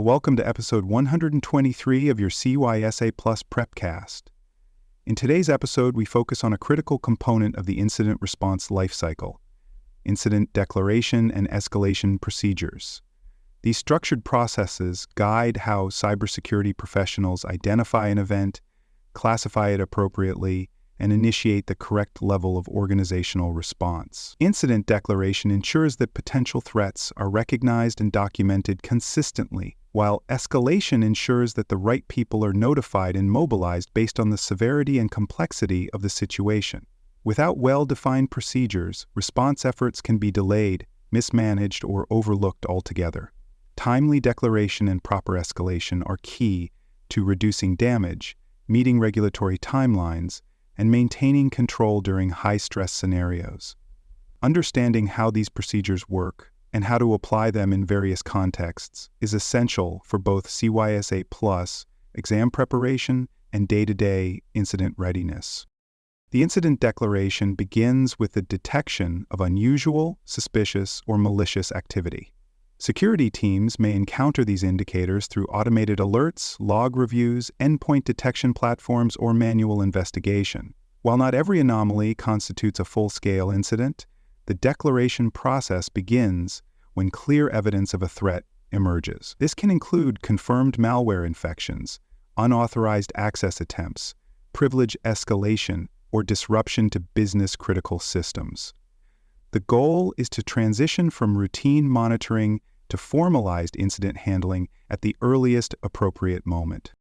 welcome to episode 123 of your CySA Plus Prepcast. In today's episode, we focus on a critical component of the incident response lifecycle: incident declaration and escalation procedures. These structured processes guide how cybersecurity professionals identify an event, classify it appropriately, and initiate the correct level of organizational response. Incident declaration ensures that potential threats are recognized and documented consistently, while escalation ensures that the right people are notified and mobilized based on the severity and complexity of the situation. Without well-defined procedures, response efforts can be delayed, mismanaged, or overlooked altogether. Timely declaration and proper escalation are key to reducing damage, meeting regulatory timelines, and maintaining control during high-stress scenarios. Understanding how these procedures work and how to apply them in various contexts is essential for both CySA Plus exam preparation and day-to-day incident readiness. The incident declaration begins with the detection of unusual, suspicious, or malicious activity. Security teams may encounter these indicators through automated alerts, log reviews, endpoint detection platforms, or manual investigation. While not every anomaly constitutes a full-scale incident, the declaration process begins when clear evidence of a threat emerges. This can include confirmed malware infections, unauthorized access attempts, privilege escalation, or disruption to business-critical systems. The goal is to transition from routine monitoring to formalized incident handling at the earliest appropriate moment.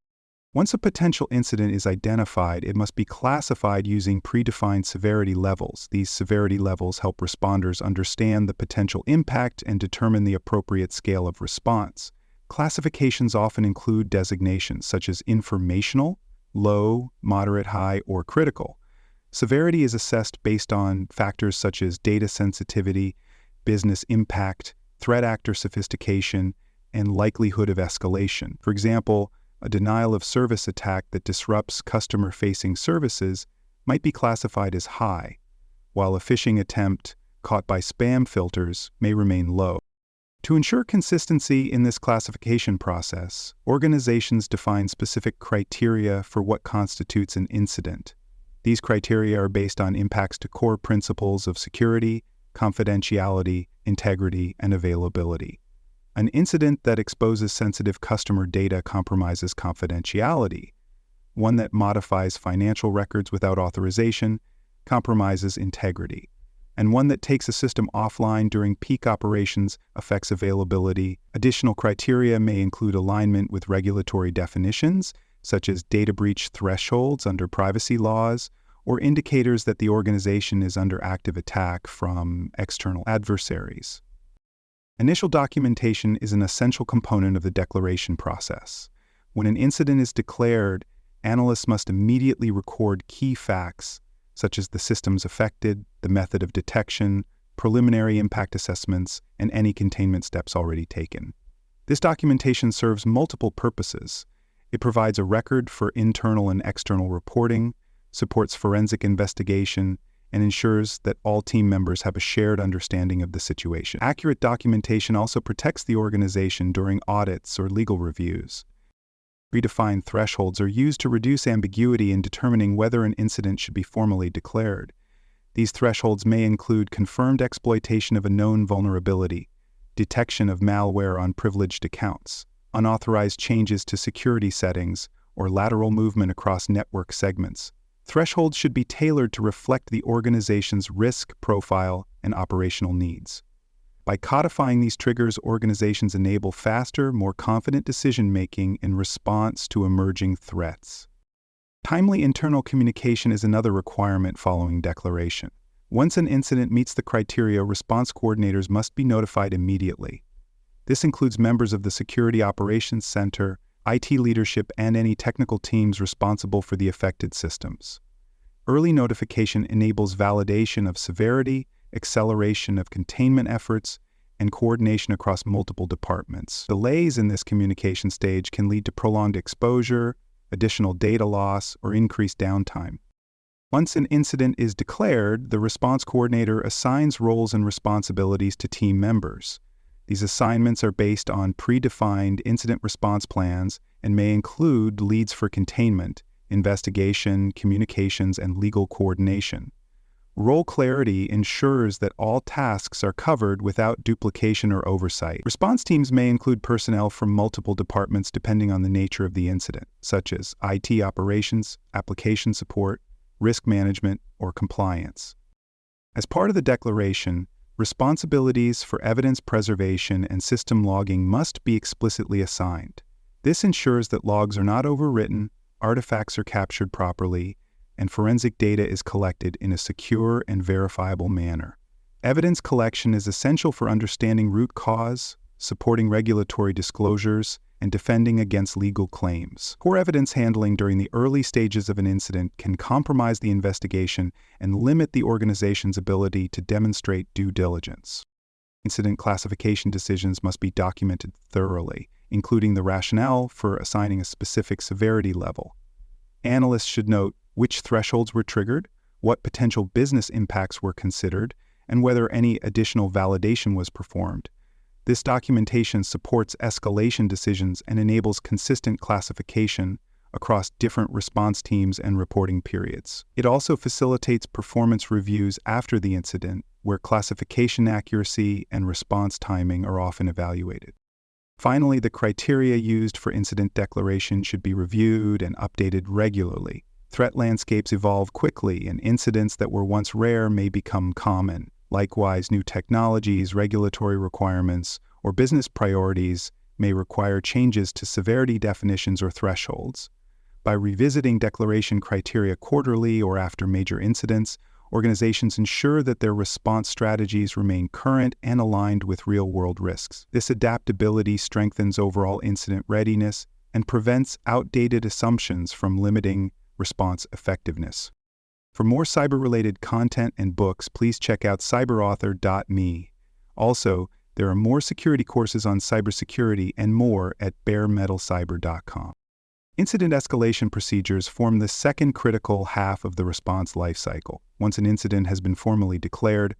Once a potential incident is identified, it must be classified using predefined severity levels. These severity levels help responders understand the potential impact and determine the appropriate scale of response. Classifications often include designations such as informational, low, moderate, high, or critical. Severity is assessed based on factors such as data sensitivity, business impact, threat actor sophistication, and likelihood of escalation. For example, a denial of service attack that disrupts customer-facing services might be classified as high, while a phishing attempt caught by spam filters may remain low. To ensure consistency in this classification process, organizations define specific criteria for what constitutes an incident. These criteria are based on impacts to core principles of security, confidentiality, integrity, and availability. An incident that exposes sensitive customer data compromises confidentiality. One that modifies financial records without authorization compromises integrity. And one that takes a system offline during peak operations affects availability. Additional criteria may include alignment with regulatory definitions, such as data breach thresholds under privacy laws, or indicators that the organization is under active attack from external adversaries. Initial documentation is an essential component of the declaration process. When an incident is declared, analysts must immediately record key facts, such as the systems affected, the method of detection, preliminary impact assessments, and any containment steps already taken. This documentation serves multiple purposes. It provides a record for internal and external reporting, supports forensic investigation, and ensures that all team members have a shared understanding of the situation. Accurate documentation also protects the organization during audits or legal reviews. Predefined thresholds are used to reduce ambiguity in determining whether an incident should be formally declared. These thresholds may include confirmed exploitation of a known vulnerability, detection of malware on privileged accounts, unauthorized changes to security settings, or lateral movement across network segments. Thresholds should be tailored to reflect the organization's risk profile and operational needs. By codifying these triggers, organizations enable faster, more confident decision-making in response to emerging threats. Timely internal communication is another requirement following declaration. Once an incident meets the criteria, response coordinators must be notified immediately. This includes members of the Security Operations Center, IT leadership, and any technical teams responsible for the affected systems. Early notification enables validation of severity, acceleration of containment efforts, and coordination across multiple departments. Delays in this communication stage can lead to prolonged exposure, additional data loss, or increased downtime. Once an incident is declared, the response coordinator assigns roles and responsibilities to team members. These assignments are based on predefined incident response plans and may include leads for containment, investigation, communications, and legal coordination. Role clarity ensures that all tasks are covered without duplication or oversight. Response teams may include personnel from multiple departments depending on the nature of the incident, such as IT operations, application support, risk management, or compliance. As part of the declaration, responsibilities for evidence preservation and system logging must be explicitly assigned. This ensures that logs are not overwritten, artifacts are captured properly, and forensic data is collected in a secure and verifiable manner. Evidence collection is essential for understanding root cause, supporting regulatory disclosures, and defending against legal claims. Poor evidence handling during the early stages of an incident can compromise the investigation and limit the organization's ability to demonstrate due diligence. Incident classification decisions must be documented thoroughly, including the rationale for assigning a specific severity level. Analysts should note which thresholds were triggered, what potential business impacts were considered, and whether any additional validation was performed. This documentation supports escalation decisions and enables consistent classification across different response teams and reporting periods. It also facilitates performance reviews after the incident, where classification accuracy and response timing are often evaluated. Finally, the criteria used for incident declaration should be reviewed and updated regularly. Threat landscapes evolve quickly, and incidents that were once rare may become common. Likewise, new technologies, regulatory requirements, or business priorities may require changes to severity definitions or thresholds. By revisiting declaration criteria quarterly or after major incidents, organizations ensure that their response strategies remain current and aligned with real-world risks. This adaptability strengthens overall incident readiness and prevents outdated assumptions from limiting response effectiveness. For more cyber-related content and books, please check out cyberauthor.me. Also, there are more security courses on cybersecurity and more at baremetalcyber.com. Incident escalation procedures form the second critical half of the response lifecycle. Once an incident has been formally declared,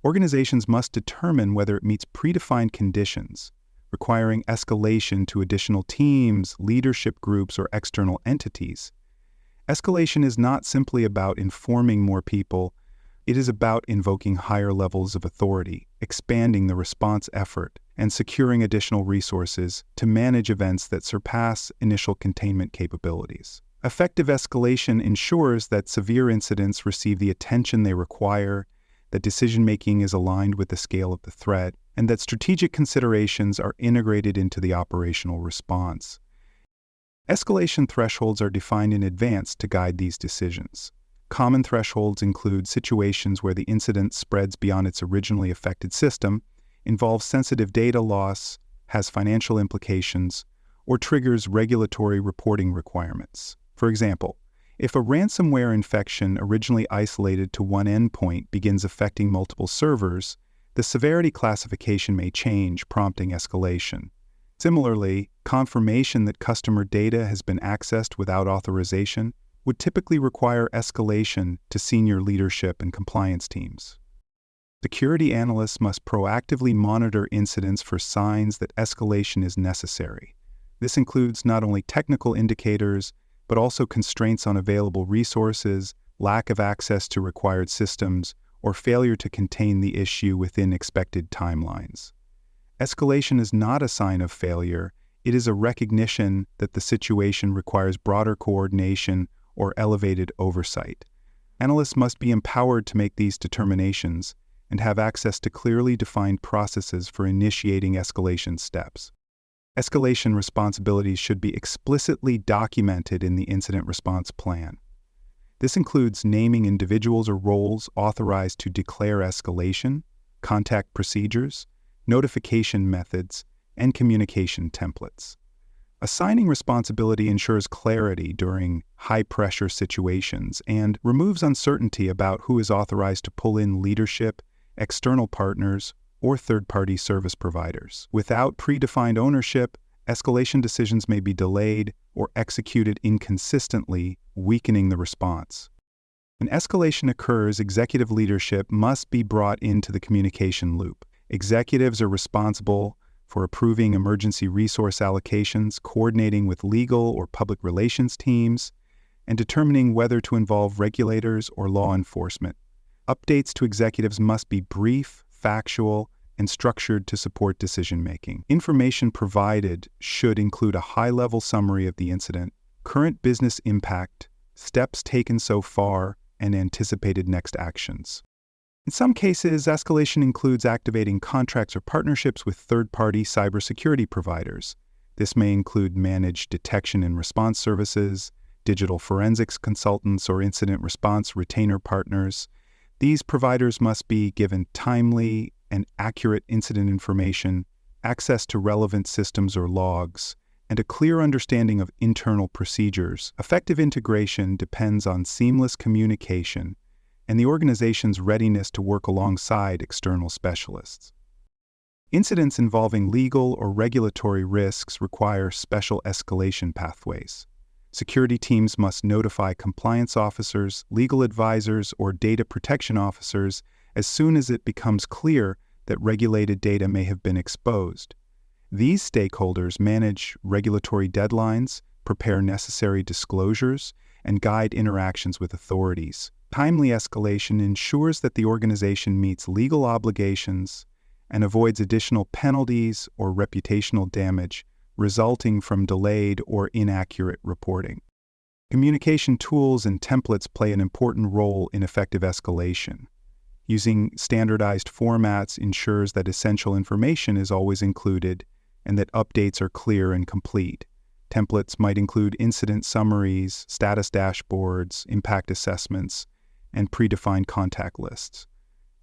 organizations must determine whether it meets predefined conditions, requiring escalation to additional teams, leadership groups, or external entities. Escalation is not simply about informing more people, it is about invoking higher levels of authority, expanding the response effort, and securing additional resources to manage events that surpass initial containment capabilities. Effective escalation ensures that severe incidents receive the attention they require, that decision-making is aligned with the scale of the threat, and that strategic considerations are integrated into the operational response. Escalation thresholds are defined in advance to guide these decisions. Common thresholds include situations where the incident spreads beyond its originally affected system, involves sensitive data loss, has financial implications, or triggers regulatory reporting requirements. For example, if a ransomware infection originally isolated to one endpoint begins affecting multiple servers, the severity classification may change, prompting escalation. Similarly, confirmation that customer data has been accessed without authorization would typically require escalation to senior leadership and compliance teams. Security analysts must proactively monitor incidents for signs that escalation is necessary. This includes not only technical indicators, but also constraints on available resources, lack of access to required systems, or failure to contain the issue within expected timelines. Escalation is not a sign of failure, it is a recognition that the situation requires broader coordination or elevated oversight. Analysts must be empowered to make these determinations and have access to clearly defined processes for initiating escalation steps. Escalation responsibilities should be explicitly documented in the incident response plan. This includes naming individuals or roles authorized to declare escalation, contact procedures, notification methods, and communication templates. Assigning responsibility ensures clarity during high-pressure situations and removes uncertainty about who is authorized to pull in leadership, external partners, or third-party service providers. Without predefined ownership, escalation decisions may be delayed or executed inconsistently, weakening the response. When escalation occurs, executive leadership must be brought into the communication loop. Executives are responsible for approving emergency resource allocations, coordinating with legal or public relations teams, and determining whether to involve regulators or law enforcement. Updates to executives must be brief, factual, and structured to support decision-making. Information provided should include a high-level summary of the incident, current business impact, steps taken so far, and anticipated next actions. In some cases, escalation includes activating contracts or partnerships with third-party cybersecurity providers. This may include managed detection and response services, digital forensics consultants, or incident response retainer partners. These providers must be given timely and accurate incident information, access to relevant systems or logs, and a clear understanding of internal procedures. Effective integration depends on seamless communication and the organization's readiness to work alongside external specialists. Incidents involving legal or regulatory risks require special escalation pathways. Security teams must notify compliance officers, legal advisors, or data protection officers as soon as it becomes clear that regulated data may have been exposed. These stakeholders manage regulatory deadlines, prepare necessary disclosures, and guide interactions with authorities. Timely escalation ensures that the organization meets legal obligations and avoids additional penalties or reputational damage resulting from delayed or inaccurate reporting. Communication tools and templates play an important role in effective escalation. Using standardized formats ensures that essential information is always included and that updates are clear and complete. Templates might include incident summaries, status dashboards, impact assessments, and predefined contact lists.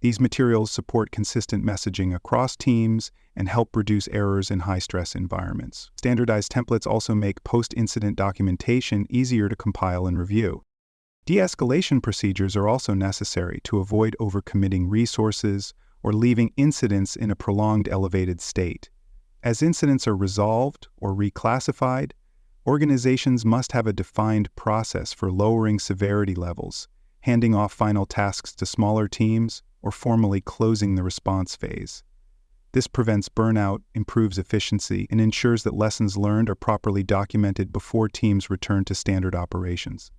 These materials support consistent messaging across teams and help reduce errors in high-stress environments. Standardized templates also make post-incident documentation easier to compile and review. De-escalation procedures are also necessary to avoid overcommitting resources or leaving incidents in a prolonged elevated state. As incidents are resolved or reclassified, organizations must have a defined process for lowering severity levels, handing off final tasks to smaller teams, or formally closing the response phase. This prevents burnout, improves efficiency, and ensures that lessons learned are properly documented before teams return to standard operations.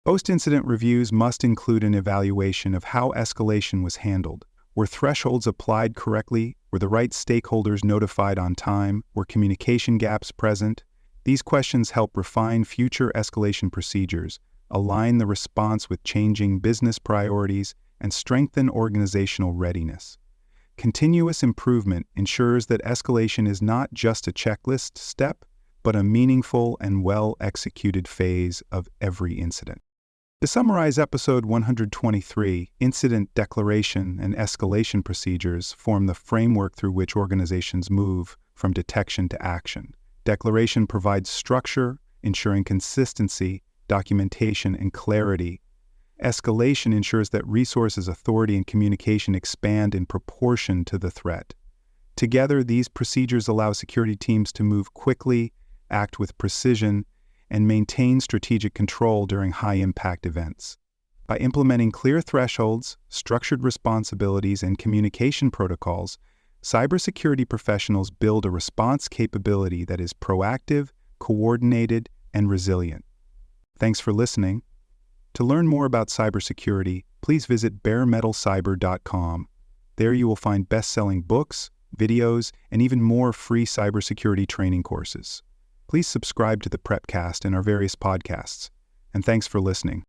Post-incident reviews must include an evaluation of how escalation was handled. Were thresholds applied correctly? Were the right stakeholders notified on time? Were communication gaps present? These questions help refine future escalation procedures, align the response with changing business priorities, and strengthen organizational readiness. Continuous improvement ensures that escalation is not just a checklist step, but a meaningful and well-executed phase of every incident. To summarize episode 123, incident declaration and escalation procedures form the framework through which organizations move from detection to action. Declaration provides structure, ensuring consistency, documentation, and clarity. Escalation ensures that resources, authority, and communication expand in proportion to the threat. Together, these procedures allow security teams to move quickly, act with precision, and maintain strategic control during high-impact events. By implementing clear thresholds, structured responsibilities, and communication protocols, cybersecurity professionals build a response capability that is proactive, coordinated, and resilient. Thanks for listening. To learn more about cybersecurity, please visit baremetalcyber.com. There you will find best-selling books, videos, and even more free cybersecurity training courses. Please subscribe to the Prepcast and our various podcasts. And thanks for listening.